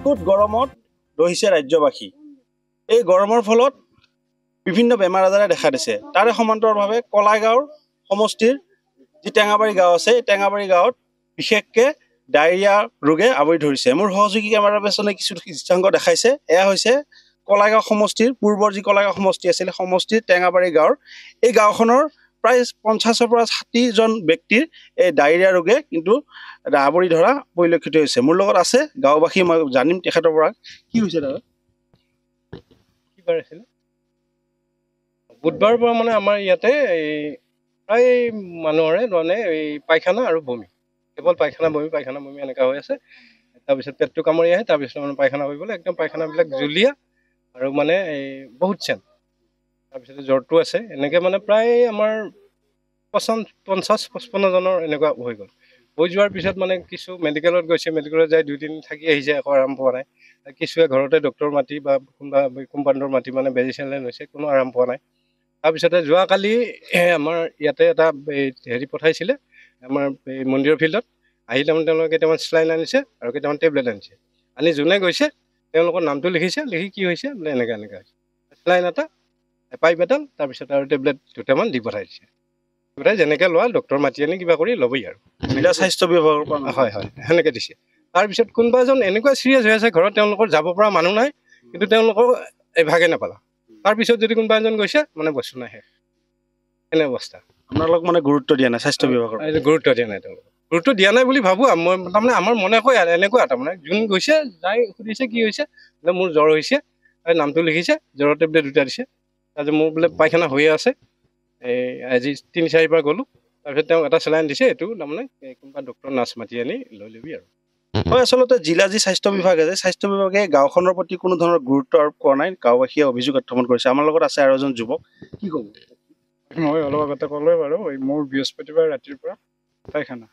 অদ্ভুত গৰমত ৰহিছে ৰাজ্যবাসী। এই গৰমৰ ফলত বিভিন্ন বেমাৰ আজাৰে দেখা দিছে। তাৰে সমান্তৰালভাৱে কলাইগাঁৱৰ সমষ্টিৰ যি টেঙাবাৰী গাঁও আছে, এই টেঙাবাৰী গাঁৱত বিশেষকৈ ডায়েৰিয়া ৰোগে আৱৰি ধৰিছে। মোৰ সহযোগী কেমেৰা পাৰ্চনে কিছু দৃশ্যাংশ দেখাইছে। এয়া হৈছে কলাইগাঁও সমষ্টিৰ পূৰ্বৰ যি কলাইগাঁও সমষ্টি আছিল, সমষ্টিৰ টেঙাবাৰী গাঁৱৰ এই গাঁওখনৰ প্ৰায় 50ৰ পৰা 60জন ব্যক্তিৰ এই ডায়েৰিয়া ৰোগে কিন্তু আৱৰি ধৰা পৰিলক্ষিত হৈছে। মোৰ লগত আছে গাঁওবাসী, মই জানিম তেখেতৰ পৰা কি হৈছে। দাদা কি বাৰ আছিল? বুধবাৰৰ পৰা মানে আমাৰ ইয়াতে প্ৰায় মানুহৰে মানে এই পায়খানা আৰু বমি, কেৱল পায়খানা বমি এনেকুৱা হৈ আছে। তাৰপিছত পেটটো কামুৰি আহে, তাৰপিছত মানে পায়খানা কৰিবলৈ একদম পায়খানাবিলাক জুলীয়া আৰু মানে এই বহুত চেন। তাৰপিছতে জ্বৰটো আছে। এনেকৈ মানে প্ৰায় আমাৰ 50-55জনৰ এনেকুৱা হৈ গ'ল। হৈ যোৱাৰ পিছত মানে কিছু মেডিকেলত গৈছে, মেডিকেলত যাই 2-3 দিন থাকি আহিছে, একো আৰাম পোৱা নাই। কিছুৱে ঘৰতে ডক্টৰ মাতি বা কোনোবা কোম্পাউণ্ডৰ মাতি মানে বেজি চেলাইন লৈছে, কোনো আৰাম পোৱা নাই। তাৰপিছতে যোৱাকালি আমাৰ ইয়াতে এটা হেৰি পঠাইছিলে আমাৰ এই মন্দিৰৰ ফিল্ডত। আহি তাৰমানে তেওঁলোকে কেইটামান চেলাইন আনিছে আৰু কেইটামান টেবলেট আনিছে। আনি যোনে গৈছে তেওঁলোকৰ নামটো লিখিছে, লিখি কি হৈছে বোলে এনেকৈ হৈছে। চেলাইন এটা, পাইপ এডাল, তাৰপিছত আৰু টেবলেট দুটামান দি পঠাই দিছে। যেনেকৈ লোৱা ডক্টৰ মাতি আনি কিবা কৰি ল'বই আৰু জিলা স্বাস্থ্য বিভাগৰ পৰা। হয় সেনেকৈ দিছে। তাৰপিছত কোনোবা এজন এনেকুৱা চিৰিয়াছ হৈ আছে ঘৰত, তেওঁলোকৰ যাব পৰা মানুহ নাই, কিন্তু তেওঁলোকৰ ভাগে নাপালা। তাৰপিছত যদি কোনোবা এজন গৈছে মানে বস্তু নাহে, এনে অৱস্থা। আপোনালোক মানে গুৰুত্ব দিয়া নাই স্বাস্থ্য বিভাগৰ? গুৰুত্ব দিয়া নাই, তেওঁলোক গুৰুত্ব দিয়া নাই বুলি ভাবোঁ। মই তাৰমানে আমাৰ মনে কয় এনেকুৱা, তাৰমানে যোন গৈছে যাই সুধিছে কি হৈছে, বোলে মোৰ জ্বৰ হৈছে, নামটো লিখিছে, জ্বৰৰ টেবলেট 2টা দিছে। তাৰপিছত মোৰ বোলে পায়খানা হৈয়ে আছে, আজি 3-4 বাৰ গ'লোঁ। তাৰপিছত তেওঁ এটা চেলাইন দিছে, এইটো তাৰমানে কোনোবা ডক্টৰ নাৰ্ছ মাতি আনি লৈ ল'বি আৰু। হয়, আচলতে জিলা যি স্বাস্থ্য বিভাগ আছে, স্বাস্থ্য বিভাগে গাঁওখনৰ প্ৰতি কোনো ধৰণৰ গুৰুত্ব আৰোপ কৰা নাই। গাঁওবাসীয়ে অভিযোগ উত্থাপন কৰিছে। আমাৰ লগত আছে আৰু এজন যুৱক, কি ক'ব? মই অলপ আগতে ক'লোৱে বাৰু, মোৰ বৃহস্পতিবাৰ ৰাতিৰ পৰা পায়খানা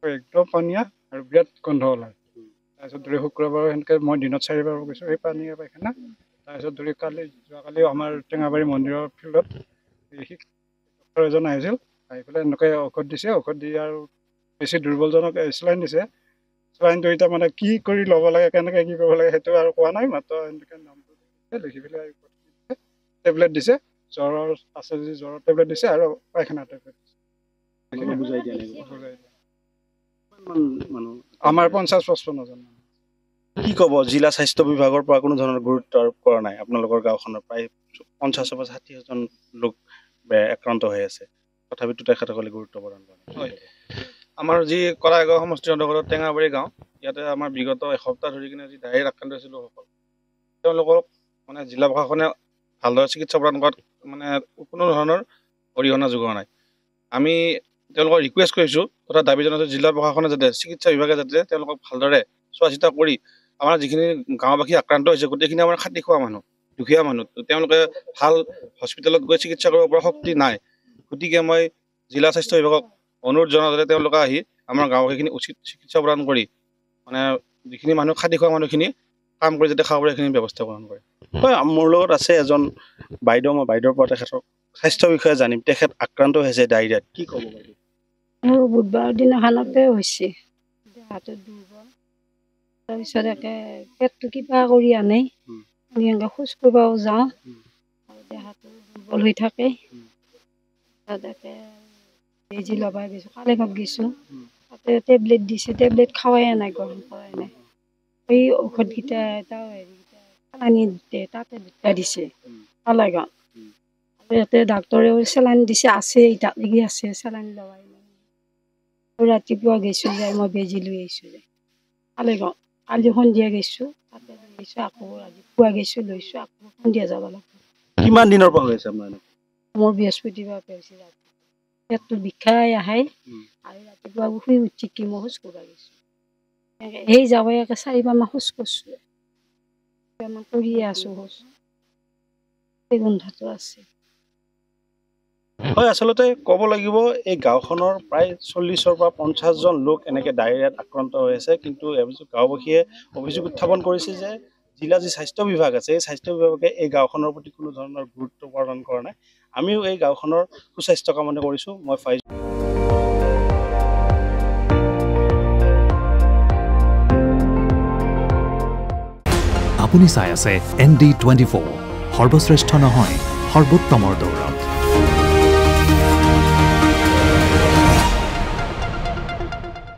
একদম পানীয়া আৰু বিৰাট গোন্ধ ওলায়। তাৰপিছত ধৰি শুক্ৰবাৰ সেনেকৈ মই দিনত 4 বাৰ গৈছোঁ, সেই পানীয়া পায়খানা। তাৰপিছত ধৰি যোৱাকালি আমাৰ টেঙাবাৰী মন্দিৰৰ ফিল্ডত ডক্টৰ এজন আহিছিল, আহি পেলাই এনেকৈ ঔষধ দিছে। ঔষধ দি আৰু বেছি দুৰ্বলজনক চেলাইন দিছে। চেলাইনটো এতিয়া মানে কি কৰি ল'ব লাগে, কেনেকৈ কি কৰিব লাগে সেইটো আৰু কোৱা নাই, মাত্ৰ এনেকৈ নামটো লিখি পেলাই টেবলেট দিছে। জ্বৰৰ আছে যদি জ্বৰৰ টেবলেট দিছে আৰু পায়খানাৰ টেবলেট দিছে। বুজাই দিয়া নাই আমাৰ 50-55জন। কি ক'ব? জিলা স্বাস্থ্য বিভাগৰ পৰা কোনো ধৰণৰ গুৰুত্ব আৰোপ কৰা নাই। আপোনালোকৰ গাঁওখনৰ প্ৰায় 50-ৰ পৰা 60জন লোক আক্ৰান্ত হৈ আছে, তথাপিতো তেখেতসকলে গুৰুত্ব প্ৰদান কৰা নাই। হয়, আমাৰ যি কলাইগাঁও সমষ্টিৰ অন্তৰ্গত টেঙাবাৰী গাঁও, ইয়াতে আমাৰ বিগত এসপ্তাহ ধৰি কিনে যি ডায়েৰিয়াত আক্ৰান্ত হৈছিল লোকসকল, তেওঁলোকক মানে জিলা প্ৰশাসনে ভালদৰে চিকিৎসা প্ৰদান কৰাত মানে কোনো ধৰণৰ অৰিহণা যোগোৱা নাই। আমি তেওঁলোকক ৰিকুৱেষ্ট কৰিছোঁ তথা দাবী জনাইছোঁ, জিলা প্ৰশাসনে যাতে চিকিৎসা বিভাগে যাতে তেওঁলোকক ভালদৰে চোৱা চিতা কৰি, আমাৰ যিখিনি গাঁওবাসী আক্ৰান্ত হৈছে গোটেইখিনি আমাৰ খাটি খোৱা মানুহ, দুখীয়া মানুহ, তেওঁলোকে ভাল হস্পিটেলত গৈ চিকিৎসা কৰিব পৰা শক্তি নাই। গতিকে মই জিলা স্বাস্থ্য বিভাগক অনুৰোধ জনাওঁ যাতে তেওঁলোকে আহি আমাৰ গাঁওবাসীখিনি উচিত চিকিৎসা প্ৰদান কৰি মানে যিখিনি মানুহ খাটি খোৱা মানুহখিনি কাম কৰি যাতে খাব পাৰে সেইখিনি ব্যৱস্থা গ্ৰহণ কৰে। হয়, মোৰ লগত আছে এজন বাইদেউ, মই বাইদেউৰ পৰা তেখেতৰ স্বাস্থ্যৰ বিষয়ে জানিম। তেখেত আক্ৰান্ত হৈছে ডায়েৰিয়াত, কি ক'ব? মোৰ বুধবাৰৰ দিনাখনতে হৈছে, দেহাটো দুৰ্বল। তাৰপিছত পেটটো কিবা কৰি আনে, এনেকৈ খোজ কাঢ়িবও যাওঁ আৰু দেহাটো দুৰ্বল হৈ থাকে। তাতে বেজি ল'ব গৈছোঁ, কালিগাঁৱত গৈছোঁ, তাতে টেবলেট দিছে, টেবলেট খোৱাই নাই, গৰম কৰাই নাই। এই ঔষধকেইটা চালানি তাতে 2টা দিছে কালিগাঁৱত। আৰু ইয়াতে ডাক্তৰেও চেলাইন দিছে, আছে ইটালৈকে আছে চেলাইন লোৱাই নাই। ৰাতিপুৱা গৈছোঁ, যাই মই বেজি লৈ আহিছোঁ কালিগাঁৱত। কালি সন্ধিয়া গৈছোঁ, তাতে লৈ গৈছোঁ, আকৌ ৰাতিপুৱা গৈছোঁ লৈছোঁ, আকৌ সন্ধিয়া যাব লাগিব। কিমান দিনৰ পৰা হৈ আছে আপোনাৰ? মোৰ বৃহস্পতিবাৰ হৈছে ৰাতি, পেটটো বিষাই আহে আৰু ৰাতিপুৱা শুই উঠি কি মই খোজ কাঢ়িব গৈছোঁ। সেই যাবই 4-5 মাহ খোজ কাঢ়িছোঁ, কৰিয়ে আছোঁ খোজ, সেই গোন্ধটো আছে। হয়, আচলতে ক'ব লাগিব এই গাঁওখনৰ প্ৰায় 40-ৰ পৰা 50জন লোক এনেকৈ ডায়েৰিয়াত আক্ৰান্ত হৈ আছে। কিন্তু গাঁওবাসীয়ে অভিযোগ উত্থাপন কৰিছে যে জিলা যি স্বাস্থ্য বিভাগ আছে, এই স্বাস্থ্য বিভাগে এই গাঁওখনৰ প্ৰতি কোনো ধৰণৰ গুৰুত্ব প্ৰদান কৰা নাই। আমিও এই গাঁওখনৰ সুস্বাস্থ্য কামনা কৰিছোঁ। মই ফাইজ। আপুনি চাই আছে ND24 সৰ্বশ্ৰেষ্ঠ নহয় সৰ্বোত্তমৰ দৌৰ